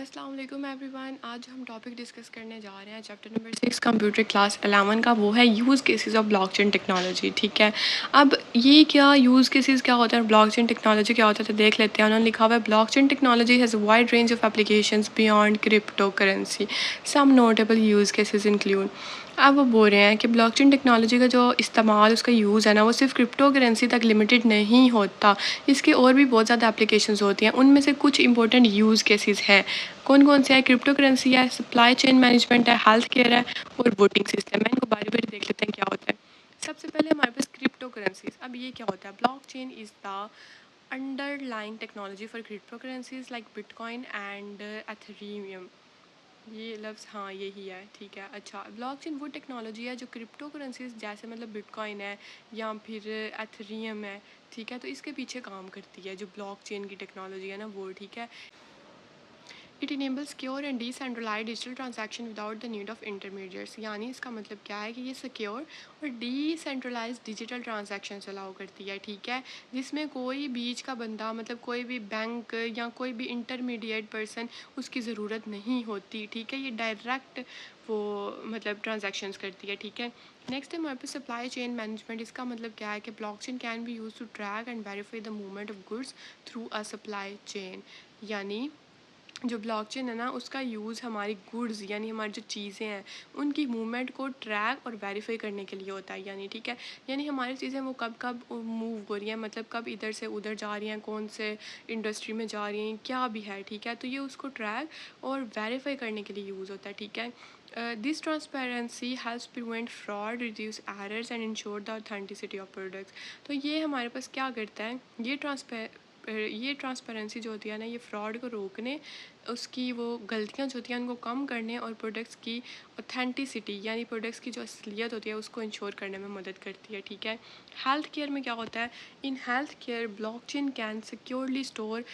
अस्सलाम वालेकुम एवरीवन। आज हम टॉपिक डिस्कस करने जा रहे हैं चैप्टर नंबर 6 कंप्यूटर क्लास 11 का। वो है use cases of blockchain technology. ठीक है, अब ये क्या यूज़ केसेस क्या होता है, ब्लॉकचेन टेक्नोलॉजी क्या होता है, तो देख लेते हैं। उन्होंने लिखा हुआ है blockchain technology has a wide range of applications beyond crypto currency. Some notable use cases include. अब वो बोल रहे हैं कि ब्लॉकचेन टेक्नोलॉजी का जो इस्तेमाल, उसका यूज़ है ना, वो सिर्फ क्रिप्टो करेंसी तक लिमिटेड नहीं होता। इसके और भी बहुत ज़्यादा एप्लीकेशंस होती हैं। उनमें से कुछ इंपॉर्टेंट यूज़ केसेस हैं। कौन कौन से है? क्रिप्टो करेंसी है, सप्लाई चेन मैनेजमेंट है, हेल्थ केयर है और वोटिंग सिस्टम है। इनको बारी बारी देख लेते हैं क्या होता है। सबसे पहले हमारे पास क्रिप्टो करेंसीज। अब ये क्या होता है? Block chain is the underlying technology for crypto currencies like bitcoin and Ethereum. ये लफ्ज़ हाँ यही है, ठीक है। अच्छा, ब्लॉकचेन वो टेक्नोलॉजी है जो क्रिप्टो करेंसीज जैसे मतलब बिटकॉइन है या फिर एथेरियम है, ठीक है, तो इसके पीछे काम करती है। जो ब्लॉकचेन की टेक्नोलॉजी है ना वो, ठीक है। It enables secure and decentralised digital transaction without the need of intermediates. यानी इसका मतलब क्या है कि ये सिक्योर और डिसेंट्रलाइज्ड डिजिटल ट्रांजैक्शन अलाउ करती है, ठीक है, जिसमें कोई बीच का बंदा, मतलब कोई भी बैंक या कोई भी इंटरमीडिएट पर्सन, उसकी ज़रूरत नहीं होती, ठीक है। ये डायरेक्ट वो मतलब ट्रांजैक्शंस करती है, ठीक है। नेक्स्ट है हमारे पास सप्लाई चेन मैनेजमेंट। इसका मतलब क्या है कि blockchain can be use to track and verify the movement of goods through a supply chain. यानी जो ब्लॉकचेन है ना, उसका यूज़ हमारी गुड्स यानी हमारी जो चीज़ें हैं उनकी मूवमेंट को ट्रैक और वेरीफाई करने के लिए होता है। यानी ठीक है, यानी हमारी चीज़ें वो कब कब मूव हो रही हैं, मतलब कब इधर से उधर जा रही हैं, कौन से इंडस्ट्री में जा रही हैं, क्या भी है, ठीक है। तो ये उसको ट्रैक और वेरीफाई करने के लिए यूज़ होता है, ठीक है। This transparency helps prevent fraud, reduce errors and ensure the authenticity of products. तो ये हमारे पास क्या करता है, ये ट्रांसपेरेंसी जो होती है ना, ये फ्रॉड को रोकने, उसकी वो गलतियाँ जो होती हैं उनको कम करने और प्रोडक्ट्स की ऑथेंटिसिटी यानी प्रोडक्ट्स की जो असलियत होती है उसको इंश्योर करने में मदद करती है, ठीक है। हेल्थ केयर में क्या होता है? In health care blockchain can securely store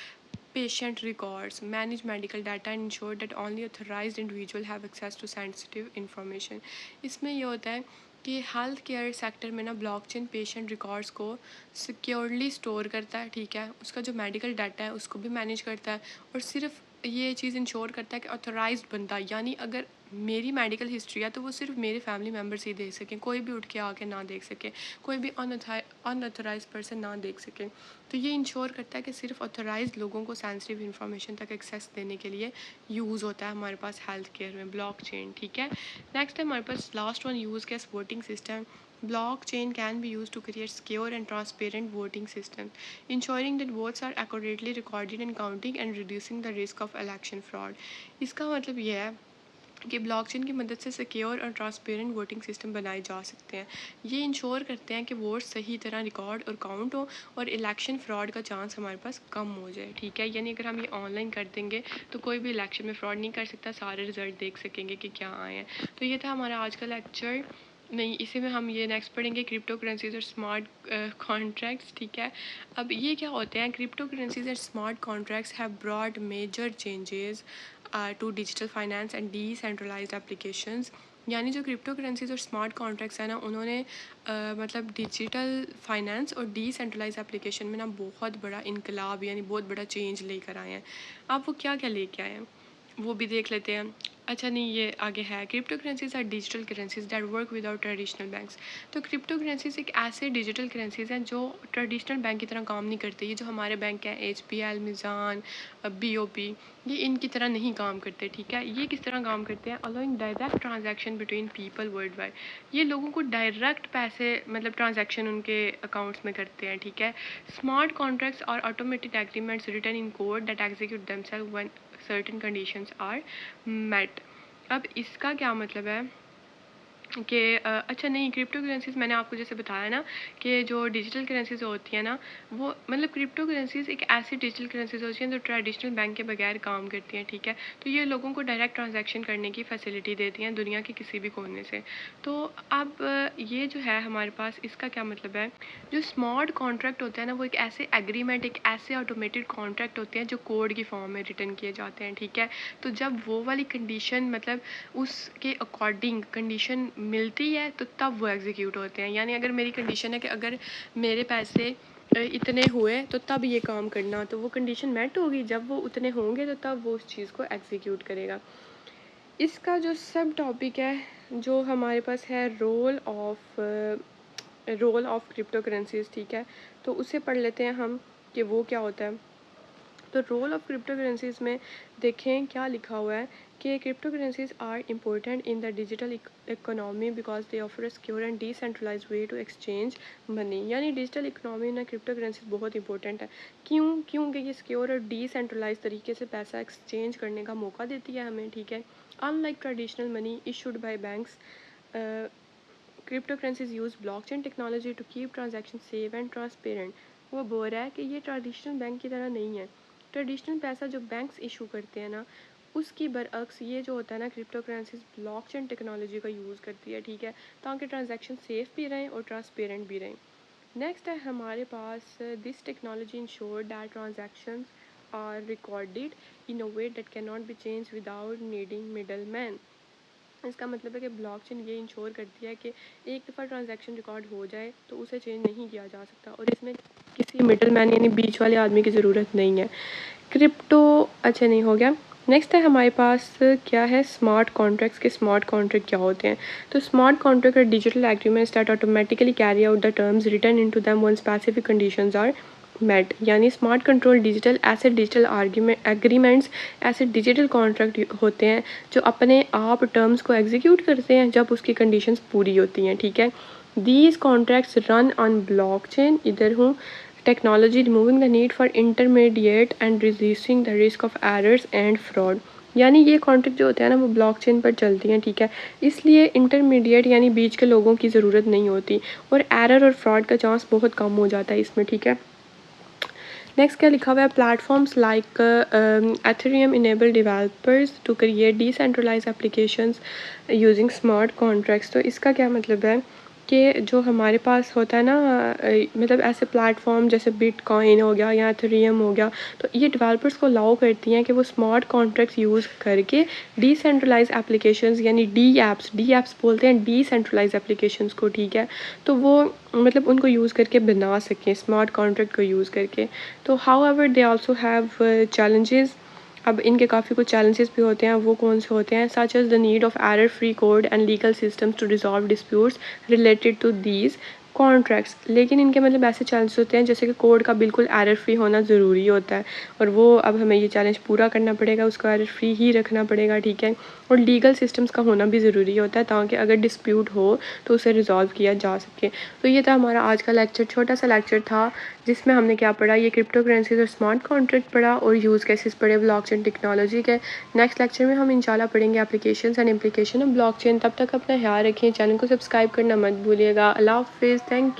patient records, manage medical data and ensure that only authorized individual have access to sensitive information। इसमें ये होता है कि हेल्थ केयर सेक्टर में ना ब्लॉकचेन पेशेंट रिकॉर्ड्स को सिक्योरली स्टोर करता है, ठीक है। उसका जो मेडिकल डाटा है उसको भी मैनेज करता है और सिर्फ ये चीज़ इंश्योर करता है कि ऑथोराइज्ड बंदा, यानी अगर मेरी मेडिकल हिस्ट्री है तो वो सिर्फ मेरे फैमिली मेम्बर्स ही देख सकें, कोई भी उठ के आके ना देख सके, कोई भी अनऑथोराइज पर्सन ना देख सके। तो ये इंश्योर करता है कि सिर्फ ऑथोराइज लोगों को सेंसिटिव इन्फॉर्मेशन तक एक्सेस देने के लिए यूज़ होता है हमारे पास हेल्थ केयर में ब्लॉकचेन, ठीक है। नेक्स्ट है हमारे पास last one use case voting system. Blockchain can be used to create secure and transparent voting systems, ensuring that votes are accurately recorded and counting and reducing the risk of election fraud। इसका मतलब ये है कि blockchain की मदद से secure और transparent voting system बनाए जा सकते हैं। ये इंश्योर करते हैं कि वोट सही तरह रिकॉर्ड और काउंट हो और इलेक्शन फ्रॉड का चांस हमारे पास कम हो जाए, ठीक है। यानी अगर हम ये ऑनलाइन कर देंगे तो कोई भी इलेक्शन में फ्रॉड नहीं कर सकता, सारे रिजल्ट देख सकेंगे कि क्या आए हैं। तो ये था हमारा आज का लेक्चर। नहीं, इसी में हम ये नेक्स्ट पढ़ेंगे क्रिप्टो करेंसीज और स्मार्ट कॉन्ट्रैक्ट्स, ठीक है। अब ये क्या होते हैं? Crypto currencies and smart contracts have brought major changes to digital finance and decentralised applications. यानी जो क्रिप्टो करेंसीज और स्मार्ट कॉन्ट्रैक्ट्स हैं ना, उन्होंने मतलब डिजिटल फाइनेंस और डिसेंट्रलाइज एप्लीकेशन में ना बहुत बड़ा इनकलाब यानी बहुत बड़ा चेंज लेकर आए हैं। अब वो क्या क्या लेके आए हैं वो भी देख लेते हैं। अच्छा नहीं, ये आगे है crypto currencies are digital currencies that work without traditional banks. तो क्रिप्टो करेंसीज एक ऐसे डिजिटल करेंसीज हैं जो ट्रेडिशनल बैंक की तरह काम नहीं करते। ये जो हमारे बैंक हैं HPL, मिज़ान, BOP, ये इनकी तरह नहीं काम करते, ठीक है। ये किस तरह काम करते हैं? Allowing direct transaction between people world wide. ये लोगों को डायरेक्ट पैसे मतलब ट्रांजैक्शन उनके अकाउंट्स में करते हैं, ठीक है। Smart contracts are automated agreements written in code that execute themselves when certain conditions are met. अब इसका क्या मतलब है कि अच्छा नहीं, क्रिप्टो करेंसीज मैंने आपको जैसे बताया ना कि जो डिजिटल करेंसीज होती हैं ना, वो मतलब क्रिप्टो करेंसीज एक ऐसी डिजिटल करेंसीज होती हैं जो ट्रेडिशनल बैंक के बगैर काम करती हैं, ठीक है। तो ये लोगों को डायरेक्ट ट्रांजैक्शन करने की फैसिलिटी देती हैं दुनिया के किसी भी कोने से। तो अब ये जो है हमारे पास, इसका क्या मतलब है? जो स्मार्ट कॉन्ट्रैक्ट होते हैं ना, वो एक ऐसे एग्रीमेंट, एक ऐसे ऑटोमेटेड कॉन्ट्रैक्ट होते हैं जो कोड की फॉर्म में रिटर्न किए जाते हैं, ठीक है। तो जब वो वाली कंडीशन मतलब उसके अकॉर्डिंग कंडीशन मिलती है तो तब वो एग्जीक्यूट होते हैं। यानी अगर मेरी कंडीशन है कि अगर मेरे पैसे इतने हुए तो तब ये काम करना, तो वो कंडीशन मेट होगी, जब वो उतने होंगे तो तब वो उस चीज़ को एग्जीक्यूट करेगा। इसका जो सब टॉपिक है जो हमारे पास है, रोल ऑफ क्रिप्टो करेंसीज, ठीक है, तो उसे पढ़ लेते हैं हम कि वो क्या होता है। तो रोल ऑफ क्रिप्टो करेंसीज में देखें क्या लिखा हुआ है कि crypto currencies are important in the digital economy because they offer a secure and decentralise way to exchange money. यानी डिजिटल इकोनॉमी में क्रिप्टो करेंसीज बहुत इंपॉर्टेंट है। क्योंकि ये सिक्योर और डिसेंट्रलाइज तरीके से पैसा एक्सचेंज करने का मौका देती है हमें, ठीक है। Unlike traditional money issued by banks, crypto currencies use blockchain technology to keep transaction safe and transparent. वो बोल रहा है कि ये ट्रेडिशनल बैंक की तरह नहीं है। ट्रेडिशनल पैसा जो बैंक्स इशू करते हैं ना, उसकी बरअक्स ये जो होता है ना, क्रिप्टो करेंसीज ब्लॉकचेन टेक्नोलॉजी का यूज़ करती है, ठीक है, ताकि ट्रांजैक्शन सेफ भी रहें और ट्रांसपेरेंट भी रहें। नेक्स्ट है हमारे पास, this technology ensure that transactions are recorded in a way that can not be change without needing middleman. इसका मतलब है कि ब्लॉकचेन ये इंश्योर करती है कि एक दफ़ा ट्रांजैक्शन रिकॉर्ड हो जाए तो उसे चेंज नहीं किया जा सकता, और इसमें किसी मिडल मैन यानी बीच वाले आदमी की ज़रूरत नहीं है। क्रिप्टो अच्छा नहीं हो गया। नेक्स्ट है हमारे पास क्या है, स्मार्ट कॉन्ट्रैक्ट्स के स्मार्ट कॉन्ट्रैक्ट क्या होते हैं। तो smart contract are digital agreements that automatically carry out the terms written into them when specific conditions are met. यानी स्मार्ट कंट्रोल डिजिटल एग्रीमेंट्स ऐसे डिजिटल कॉन्ट्रैक्ट होते हैं जो अपने आप टर्म्स को एग्जीक्यूट करते हैं जब उसकी कंडीशंस पूरी होती हैं, ठीक है। These contracts run on blockchain, इधर हूँ, technology removing the need for intermediate and reducing the risk of errors and fraud. यानी ये कॉन्ट्रैक्ट जो होते हैं ना, वो ब्लॉकचेन पर चलती हैं, ठीक है, इसलिए इंटरमीडिएट यानी बीच के लोगों की ज़रूरत नहीं होती, और एरर और फ्रॉड का चांस बहुत कम हो जाता है इसमें, ठीक है। नेक्स्ट क्या लिखा हुआ है, platforms like Ethereum enable developers to create decentralise applications using smart contracts. तो इसका क्या मतलब है कि जो हमारे पास होता है ना, मतलब ऐसे प्लेटफॉर्म जैसे बिटकॉइन हो गया या एथेरियम हो गया, तो ये डेवलपर्स को अलाउ करती हैं कि वो स्मार्ट कॉन्ट्रैक्ट्स यूज़ करके डिसेंट्रलाइज एप्लीकेशंस यानी डी एप्स बोलते हैं डिसेंट्रलाइज एप्लीकेशंस को, ठीक है, तो वो मतलब उनको यूज़ करके बना सकें स्मार्ट कॉन्ट्रैक्ट को यूज़ करके। तो however they also have challenges. अब इनके काफ़ी कुछ चैलेंजेस भी होते हैं, वो कौन से होते हैं, such as the need of error free code and legal systems to resolve disputes related to these contracts. लेकिन इनके मतलब ऐसे चैलेंज होते हैं जैसे कि कोड का बिल्कुल एरर फ्री होना ज़रूरी होता है, और वो अब हमें ये चैलेंज पूरा करना पड़ेगा, उसको एरर फ्री ही रखना पड़ेगा, ठीक है। और लीगल सिस्टम्स का होना भी ज़रूरी होता है ताकि अगर डिस्प्यूट हो तो उसे रिजॉल्व किया जा सके। तो ये था हमारा आज का लेक्चर, छोटा सा लेक्चर था जिसमें हमने क्या पढ़ा, ये क्रिप्टो करेंसीज और स्मार्ट कॉन्ट्रैक्ट पढ़ा और यूज़ केसेस पढ़े ब्लॉकचेन टेक्नोलॉजी के। नेक्स्ट लेक्चर में हम इंशाल्लाह पढ़ेंगे applications and implication of blockchain. तब तक अपना ख्याल रखें, चैनल को सब्सक्राइब करना मत भूलिएगा। अल्लाह हाफिज़, थैंक